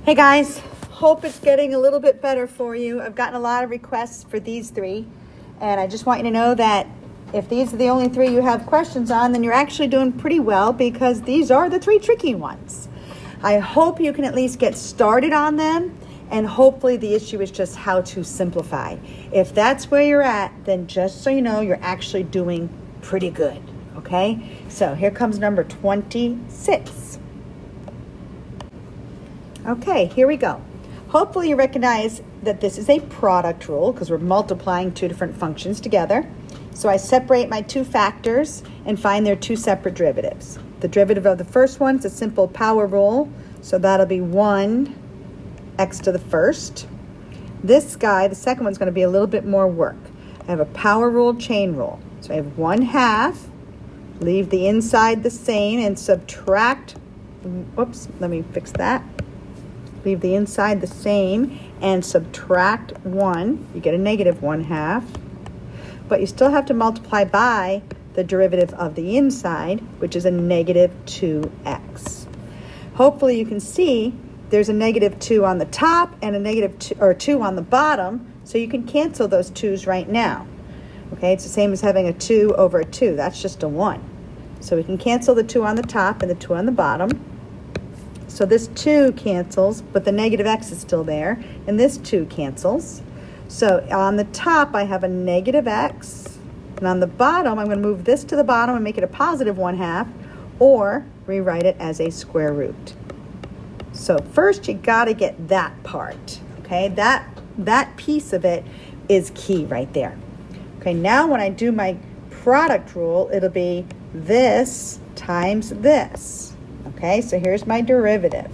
Hey guys, hope it's getting a little bit better for you. I've gotten a lot of requests for these three, and I just want you to know that if these are the only three you have questions on, then you're actually doing pretty well because these are the three tricky ones. I hope you can at least get started on them, and hopefully the issue is just how to simplify. If that's where you're at, then just so you know, you're actually doing pretty good, okay? So here comes number 26. Okay, here we go. Hopefully you recognize that this is a product rule because we're multiplying two different functions together. So I separate my two factors and find their two separate derivatives. The derivative of the first one is a simple power rule, so that'll be 1 x to the first. This guy, the second one's going to be a little bit more work. I have a power rule, chain rule. So I have 1/2, leave the inside the same and subtract, whoops, let me fix that. Leave the inside the same and subtract 1. You get a negative 1/2. But you still have to multiply by the derivative of the inside, which is a negative 2x. Hopefully you can see there's a negative 2 on the top and a negative 2 on the bottom, so you can cancel those 2's right now. Okay, it's the same as having a 2 over a 2. That's just a 1. So we can cancel the 2 on the top and the 2 on the bottom. So this 2 cancels, but the negative x is still there, and this 2 cancels. So on the top, I have a negative x, and on the bottom, I'm going to move this to the bottom and make it a positive 1/2, or rewrite it as a square root. So first, you got to get that part, okay? That piece of it is key right there. Okay, now when I do my product rule, it'll be this times this. Okay, so here's my derivative.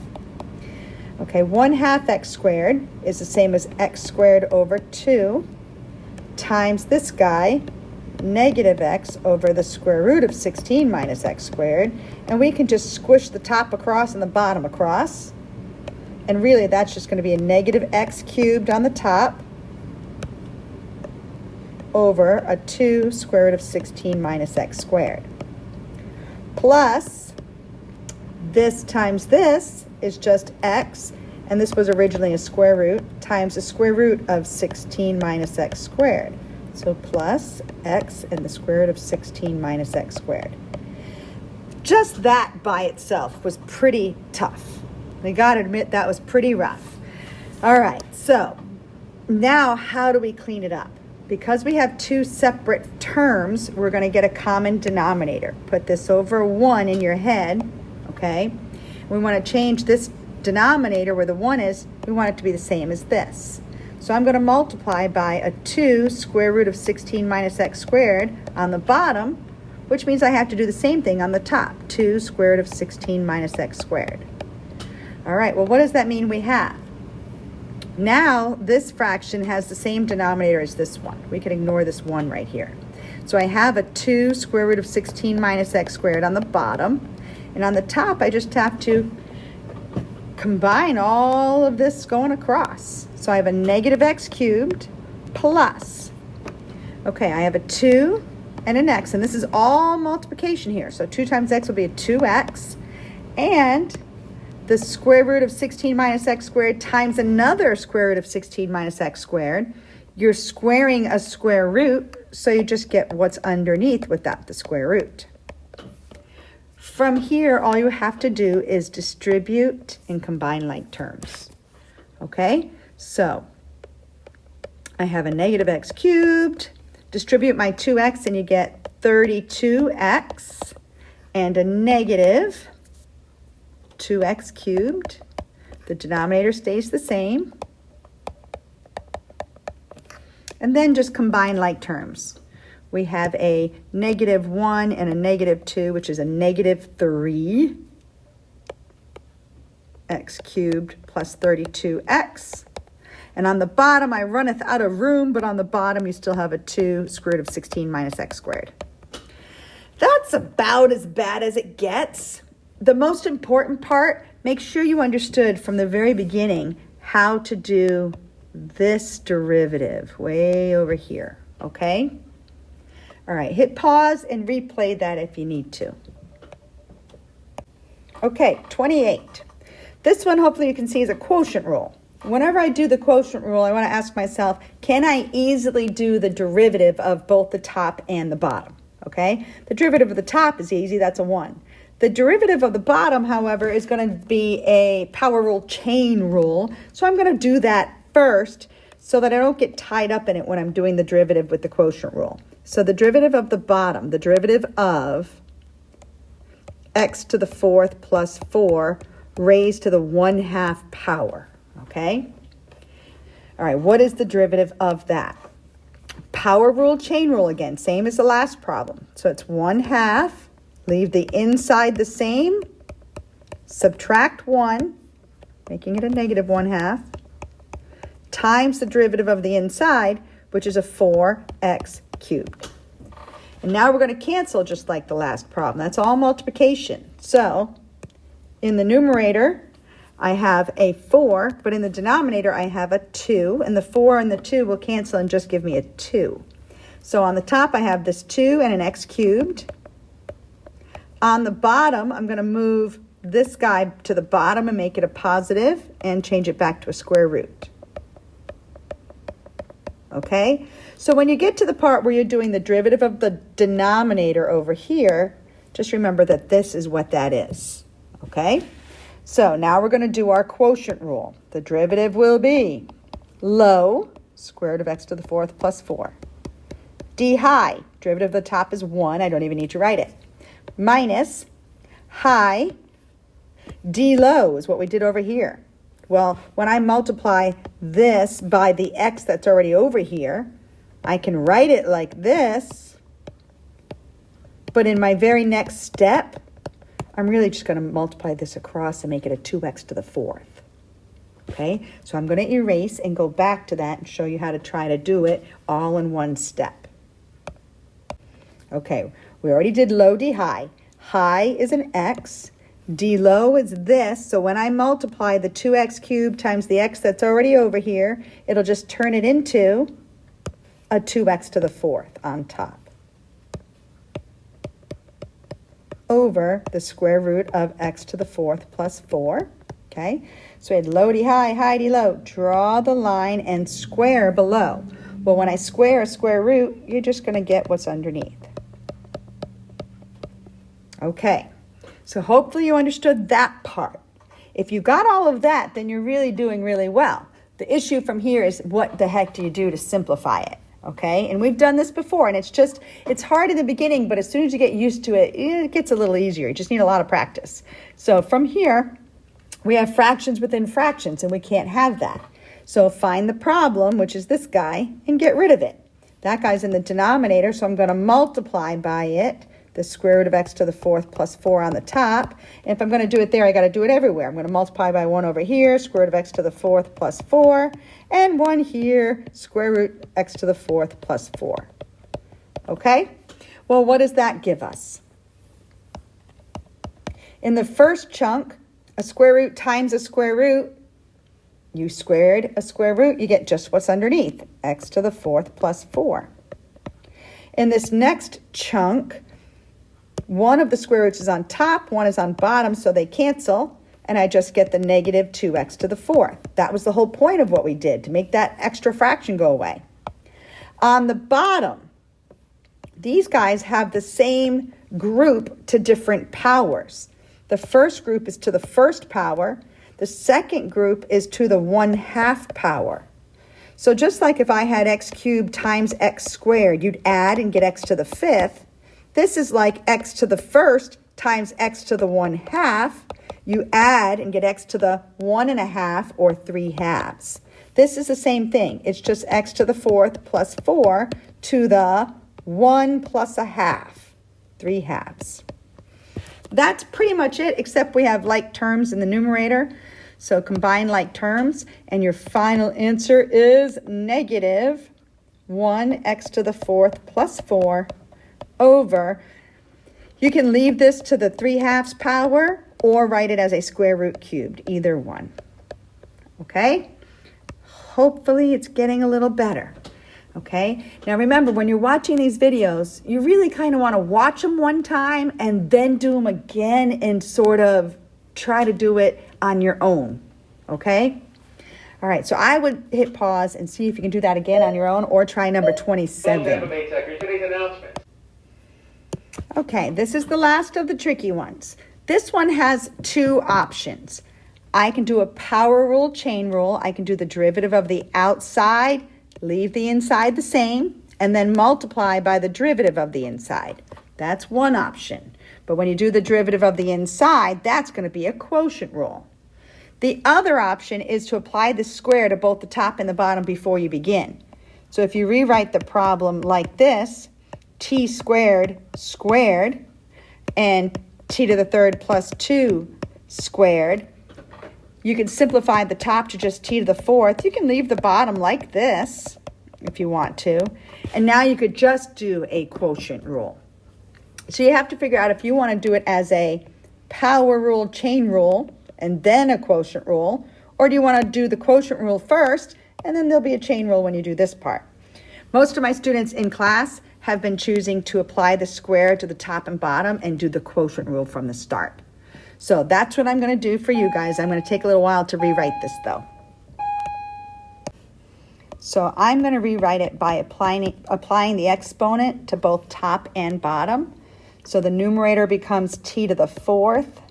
Okay, 1/2 x squared is the same as x squared over 2 times this guy, negative x over the square root of 16 minus x squared. And we can just squish the top across and the bottom across. And really, that's just going to be a negative x cubed on the top over a 2 square root of 16 minus x squared. Plus, this times this is just x, and this was originally a square root, times the square root of 16 minus x squared. So plus x and the square root of 16 minus x squared. Just that by itself was pretty tough. We got to admit that was pretty rough. All right, so now how do we clean it up? Because we have two separate terms, we're going to get a common denominator. Put this over 1 in your head. Okay, we want to change this denominator where the 1 is, we want it to be the same as this. So I'm going to multiply by a 2 square root of 16 minus x squared on the bottom, which means I have to do the same thing on the top, 2 square root of 16 minus x squared. All right, well, what does that mean we have? Now this fraction has the same denominator as this one. We can ignore this 1 right here. So I have a 2 square root of 16 minus x squared on the bottom. And on the top, I just have to combine all of this going across. So I have a negative x cubed plus, okay, I have a 2 and an x, and this is all multiplication here. So 2 times x will be a 2x, and the square root of 16 minus x squared times another square root of 16 minus x squared. You're squaring a square root, so you just get what's underneath without the square root. From here, all you have to do is distribute and combine like terms. Okay, so I have a negative x cubed, distribute my 2x, and you get 32x, and a negative 2x cubed. The denominator stays the same. And then just combine like terms. We have a negative 1 and a negative 2, which is a negative 3 x cubed plus 32x. And on the bottom, I runneth out of room, but on the bottom, you still have a 2 square root of 16 minus x squared. That's about as bad as it gets. The most important part, make sure you understood from the very beginning how to do this derivative way over here, okay? All right, hit pause and replay that if you need to. Okay, 28. This one, hopefully you can see, is a quotient rule. Whenever I do the quotient rule, I want to ask myself, can I easily do the derivative of both the top and the bottom? Okay? The derivative of the top is easy, that's a 1. The derivative of the bottom, however, is going to be a power rule chain rule. So I'm going to do that first so that I don't get tied up in it when I'm doing the derivative with the quotient rule. So the derivative of the bottom, the derivative of x to the 4th plus 4 raised to the 1/2 power. Okay? All right, what is the derivative of that? Power rule, chain rule again, same as the last problem. So it's 1/2, leave the inside the same, subtract 1, making it a negative 1/2, times the derivative of the inside, which is a 4x cubed. And now we're going to cancel just like the last problem. That's all multiplication. So in the numerator, I have a 4, but in the denominator, I have a 2, and the 4 and the 2 will cancel and just give me a 2. So on the top, I have this 2 and an x cubed. On the bottom, I'm going to move this guy to the bottom and make it a positive and change it back to a square root. Okay? So when you get to the part where you're doing the derivative of the denominator over here, just remember that this is what that is. Okay? So now we're going to do our quotient rule. The derivative will be low, square root of x to the 4th plus 4. D high, derivative of the top is 1. I don't even need to write it. Minus high, D low is what we did over here. Well, when I multiply this by the x that's already over here, I can write it like this. But in my very next step, I'm really just going to multiply this across and make it a 2x to the 4th. Okay, so I'm going to erase and go back to that and show you how to try to do it all in one step. Okay, we already did low, D high. High is an x. D low is this. So when I multiply the 2x cubed times the x that's already over here, it'll just turn it into a 2x to the 4th on top, over the square root of x to the 4th plus 4. Okay, so we had low D high, high D low. Draw the line and square below. Well, when I square a square root, you're just going to get what's underneath. Okay, so hopefully you understood that part. If you got all of that, then you're really doing really well. The issue from here is what the heck do you do to simplify it? Okay, and we've done this before, and it's hard in the beginning, but as soon as you get used to it, it gets a little easier. You just need a lot of practice. So from here, we have fractions within fractions, and we can't have that. So find the problem, which is this guy, and get rid of it. That guy's in the denominator, so I'm going to multiply by it, the square root of x to the 4th plus 4 on the top. And if I'm going to do it there, I got to do it everywhere. I'm going to multiply by 1 over here, square root of x to the 4th plus 4, and 1 here, square root x to the 4th plus 4. Okay? Well, what does that give us? In the first chunk, a square root times a square root, you squared a square root, you get just what's underneath, x to the 4th plus 4. In this next chunk, one of the square roots is on top, one is on bottom, so they cancel, and I just get the negative 2x to the 4th. That was the whole point of what we did, to make that extra fraction go away. On the bottom, these guys have the same group to different powers. The first group is to the first power. The second group is to the 1/2 power. So just like if I had x cubed times x squared, you'd add and get x to the 5th. This is like x to the 1st times x to the 1/2. You add and get x to the 1.5 or 3/2. This is the same thing. It's just x to the 4th plus 4 to the 1 plus 1/2, 3/2. That's pretty much it, except we have like terms in the numerator. So combine like terms, and your final answer is negative 1x to the 4th plus 4 over. You can leave this to the 3/2 power or write it as a square root cubed, either one. Okay? Hopefully it's getting a little better. Okay? Now remember, when you're watching these videos, you really kind of want to watch them one time and then do them again and sort of try to do it on your own, okay? All right, so I would hit pause and see if you can do that again on your own, or try number 27. Okay, this is the last of the tricky ones. This one has two options. I can do a power rule, chain rule. I can do the derivative of the outside, leave the inside the same, and then multiply by the derivative of the inside. That's one option. But when you do the derivative of the inside, that's going to be a quotient rule. The other option is to apply the square to both the top and the bottom before you begin. So if you rewrite the problem like this, t squared squared and t to the third plus 2 squared, you can simplify the top to just t to the fourth. You can leave the bottom like this if you want to. And now you could just do a quotient rule. So you have to figure out if you want to do it as a power rule, chain rule, and then a quotient rule, or do you want to do the quotient rule first, and then there'll be a chain rule when you do this part. Most of my students in class have been choosing to apply the square to the top and bottom and do the quotient rule from the start. So that's what I'm going to do for you guys. I'm going to take a little while to rewrite this though. So I'm going to rewrite it by applying the exponent to both top and bottom. So the numerator becomes t to the fourth.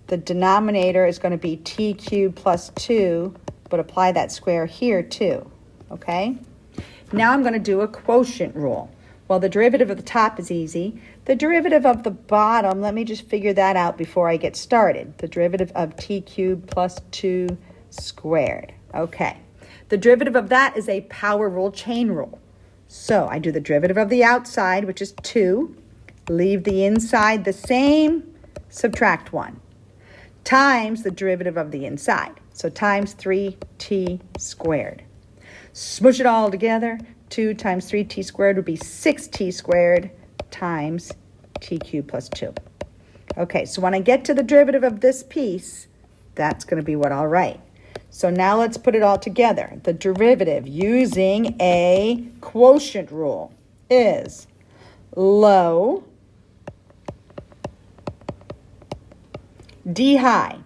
The denominator is going to be t cubed plus 2, but apply that square here too, okay? Now I'm going to do a quotient rule. Well, the derivative of the top is easy. The derivative of the bottom, let me just figure that out before I get started. The derivative of t cubed plus 2 squared. Okay. The derivative of that is a power rule, chain rule. So I do the derivative of the outside, which is 2. Leave the inside the same, subtract 1. Times the derivative of the inside. So times 3t squared. Smush it all together. 2 times 3t squared would be 6t squared times t cubed plus 2. Okay, so when I get to the derivative of this piece, that's going to be what I'll write. So now let's put it all together. The derivative using a quotient rule is low d high,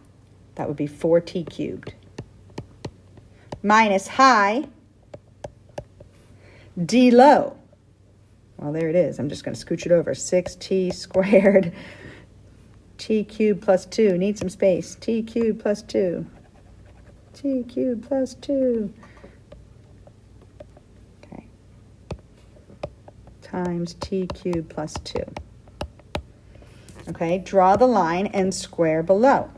that would be 4t cubed, minus high d low. Well, there it is. I'm just going to scooch it over. 6t squared t cubed plus 2. Need some space. T cubed plus 2. T cubed plus 2. Okay. Times t cubed plus 2. Okay, draw the line and square below.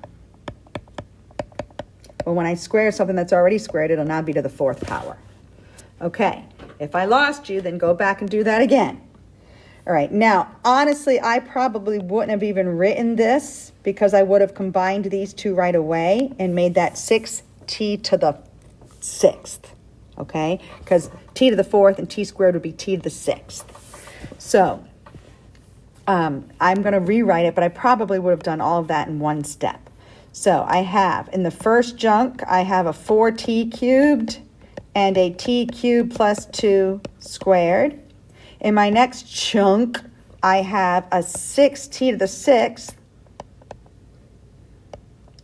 Well, when I square something that's already squared, it'll now be to the fourth power. Okay, if I lost you, then go back and do that again. All right, now, honestly, I probably wouldn't have even written this because I would have combined these two right away and made that 6t to the 6th, okay? Because t to the 4th and t squared would be t to the 6th. So I'm going to rewrite it, but I probably would have done all of that in one step. So I have, in the first chunk, I have a 4t cubed and a t cubed plus 2 squared. In my next chunk, I have a 6t to the 6th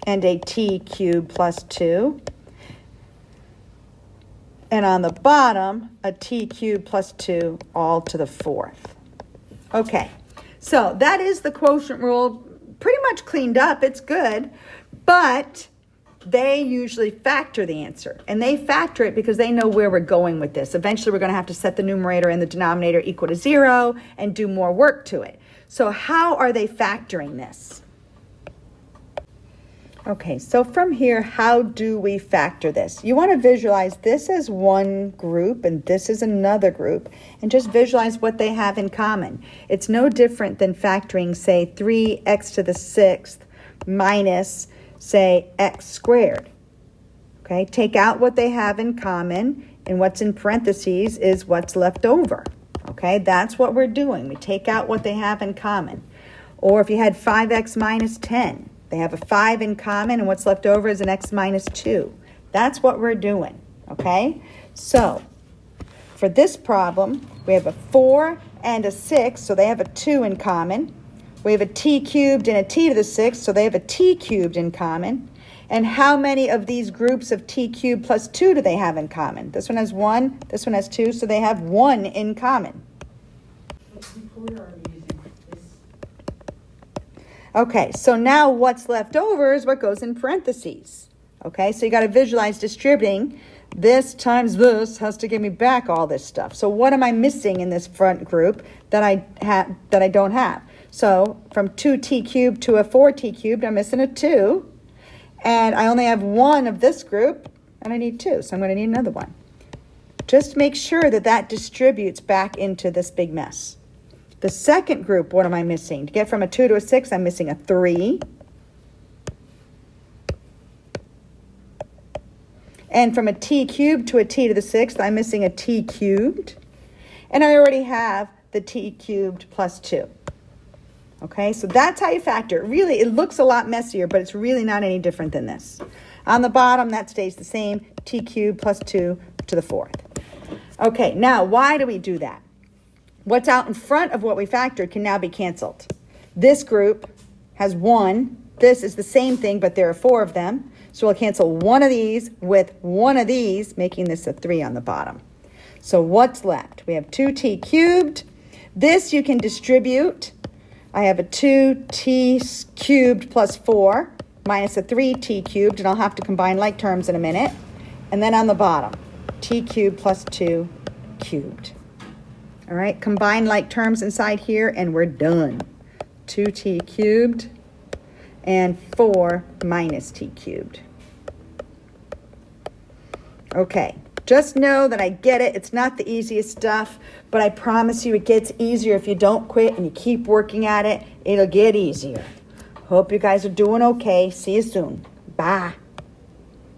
and a t cubed plus 2. And on the bottom, a t cubed plus 2 all to the 4th. Okay, so that is the quotient rule, pretty much cleaned up. It's good, but they usually factor the answer, and they factor it because they know where we're going with this. Eventually, we're going to have to set the numerator and the denominator equal to 0 and do more work to it. So how are they factoring this? Okay, so from here, how do we factor this? You want to visualize this as one group and this is another group, and just visualize what they have in common. It's no different than factoring, say, 3x to the 6th minus, say, x squared. Okay, take out what they have in common, and what's in parentheses is what's left over. Okay, that's what we're doing. We take out what they have in common. Or if you had 5x minus 10, they have a 5 in common, and what's left over is an x minus 2. That's what we're doing, okay? So for this problem, we have a 4 and a 6, so they have a 2 in common. We have a t cubed and a t to the 6th, so they have a t cubed in common. And how many of these groups of t cubed plus 2 do they have in common? This one has 1, this one has 2, so they have 1 in common. Okay, so now what's left over is what goes in parentheses. Okay, so you got to visualize distributing. This times this has to give me back all this stuff. So what am I missing in this front group that I don't have? So from 2t cubed to a 4t cubed, I'm missing a 2. And I only have 1 of this group, and I need 2, so I'm going to need another one. Just make sure that that distributes back into this big mess. The second group, what am I missing? To get from a 2 to a 6, I'm missing a 3. And from a t cubed to a t to the 6th, I'm missing a t cubed. And I already have the t cubed plus 2. Okay, so that's how you factor. Really, it looks a lot messier, but it's really not any different than this. On the bottom, that stays the same, t cubed plus 2 to the 4th. Okay, now why do we do that? What's out in front of what we factored can now be canceled. This group has 1. This is the same thing, but there are 4 of them. So we'll cancel one of these with one of these, making this a 3 on the bottom. So what's left? We have 2t cubed. This you can distribute. I have a 2t cubed plus 4 minus a 3t cubed, and I'll have to combine like terms in a minute. And then on the bottom, t cubed plus 2 cubed. All right, combine like terms inside here, and we're done. 2t cubed and 4 minus t cubed. Okay, just know that I get it. It's not the easiest stuff, but I promise you it gets easier if you don't quit and you keep working at it. It'll get easier. Hope you guys are doing okay. See you soon. Bye.